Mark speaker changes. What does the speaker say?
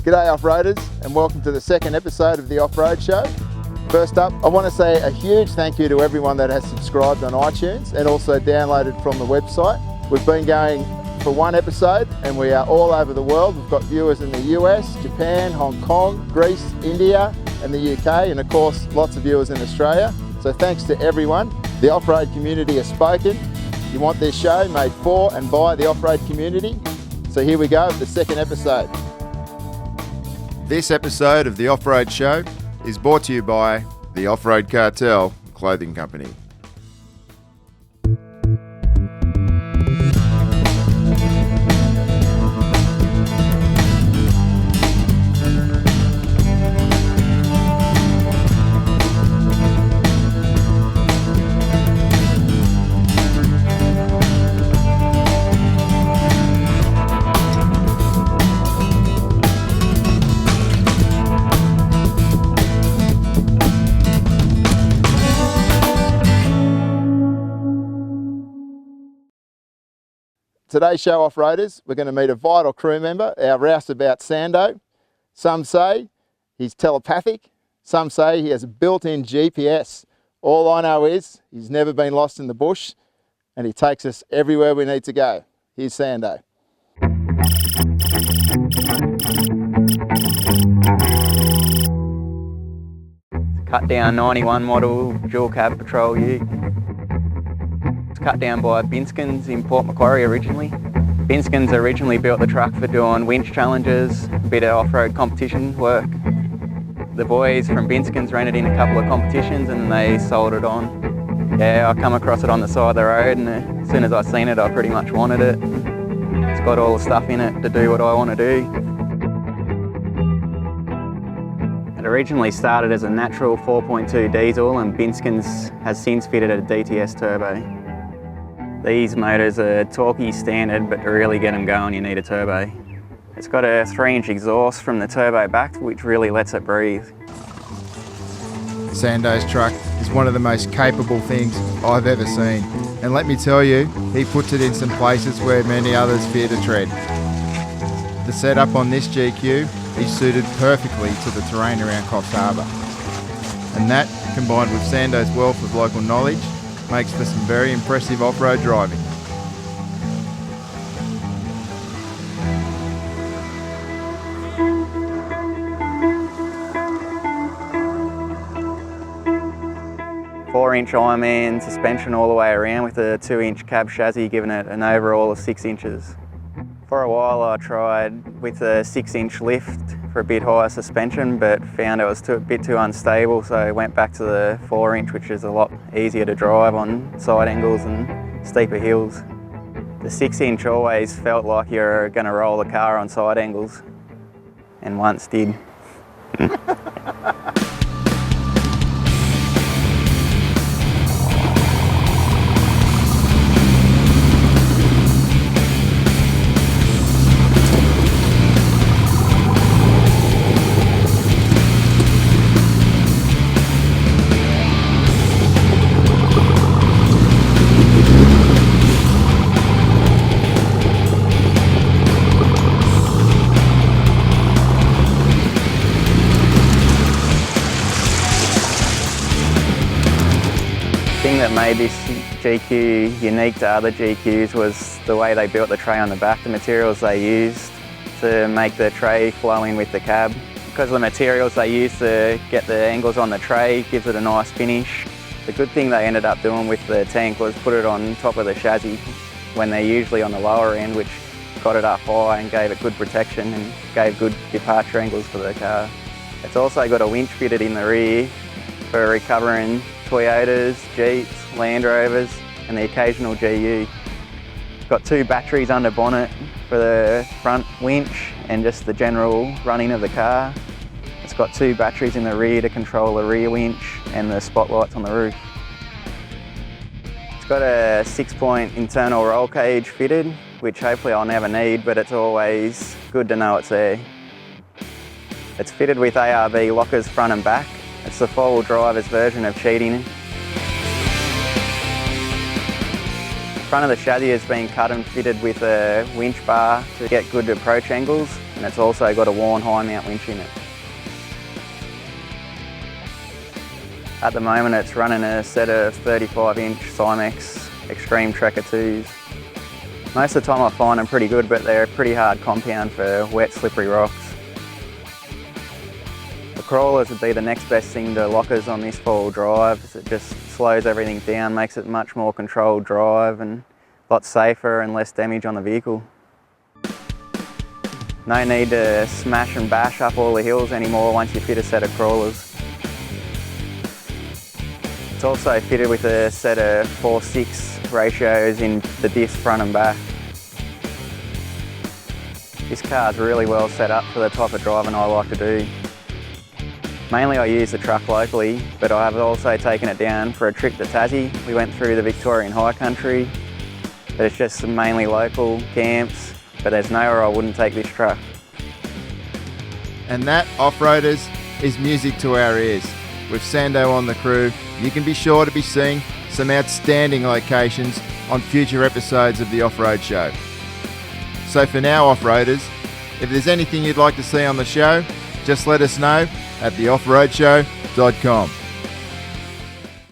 Speaker 1: G'day off-roaders and welcome to the second episode of the Off-Road Show. First up, I want to say a huge thank you to everyone that has subscribed on iTunes and also downloaded from the website. We've been going for one episode and we are all over the world. We've got viewers in the US, Japan, Hong Kong, Greece, India and the UK, and of course lots of viewers in Australia. So thanks to everyone. The off-road community has spoken. You want this show made for and by the off-road community. So here we go with the second episode. This episode of the Off-Road Show is brought to you by the Off-Road Cartel Clothing Company. Today's show, off-roaders, we're going to meet a vital crew member, our rouseabout Sando. Some say he's telepathic, some say he has a built-in GPS. All I know is he's never been lost in the bush and he takes us everywhere we need to go. Here's Sando.
Speaker 2: Cut down 91 model dual cab patrol ute. Cut down by Binskins in Port Macquarie originally. Binskins originally built the truck for doing winch challenges, a bit of off-road competition work. The boys from Binskins rented in a couple of competitions and they sold it on. Yeah, I come across it on the side of the road and as soon as I seen it I pretty much wanted it. It's got all the stuff in it to do what I want to do. It originally started as a natural 4.2 diesel and Binskins has since fitted a DTS turbo. These motors are torquey standard, but to really get them going you need a turbo. It's got a 3-inch exhaust from the turbo back, which really lets it breathe.
Speaker 1: Sando's truck is one of the most capable things I've ever seen. And let me tell you, he puts it in some places where many others fear to tread. The setup on this GQ is suited perfectly to the terrain around Coffs Harbour. And that, combined with Sando's wealth of local knowledge, makes for some very impressive off-road driving.
Speaker 2: Four-inch Ironman suspension all the way around with a 2-inch cab chassis, giving it an overall of 6 inches. For a while I tried with a 6-inch lift for a bit higher suspension, but found it was a bit too unstable, so I went back to the 4-inch, which is a lot easier to drive on side angles and steeper hills. The 6-inch always felt like you're going to roll the car on side angles, and once did. The thing that made this GQ unique to other GQs was the way they built the tray on the back, the materials they used to make the tray flow in with the cab. Because of the materials they used to get the angles on the tray gives it a nice finish. The good thing they ended up doing with the tank was put it on top of the chassis when they're usually on the lower end, which got it up high and gave it good protection and gave good departure angles for the car. It's also got a winch fitted in the rear for recovering Toyotas, Jeeps, Land Rovers and the occasional GU. It's got 2 batteries under bonnet for the front winch and just the general running of the car. It's got 2 batteries in the rear to control the rear winch and the spotlights on the roof. It's got a 6-point internal roll cage fitted, which hopefully I'll never need, but it's always good to know it's there. It's fitted with ARB lockers front and back. It's the four-wheel driver's version of cheating. The front of the chassis has been cut and fitted with a winch bar to get good approach angles. and it's also got a worn high mount winch in it. At the moment it's running a set of 35-inch Cymex Extreme Trekker 2s. Most of the time I find them pretty good, but they're a pretty hard compound for wet, slippery rocks. The crawlers would be the next best thing to lockers on this four-wheel drive. It just slows everything down, makes it much more controlled drive and a lot safer and less damage on the vehicle. No need to smash and bash up all the hills anymore once you fit a set of crawlers. It's also fitted with a set of 4:6 ratios in the disc front and back. This car's really well set up for the type of driving I like to do. Mainly I use the truck locally, but I have also taken it down for a trip to Tassie. We went through the Victorian High Country, but it's just mainly local camps, but there's nowhere I wouldn't take this truck.
Speaker 1: And that, off-roaders, is music to our ears. With Sando on the crew, you can be sure to be seeing some outstanding locations on future episodes of the Off-Road Show. So for now, off-roaders, if there's anything you'd like to see on the show, just let us know at theoffroadshow.com.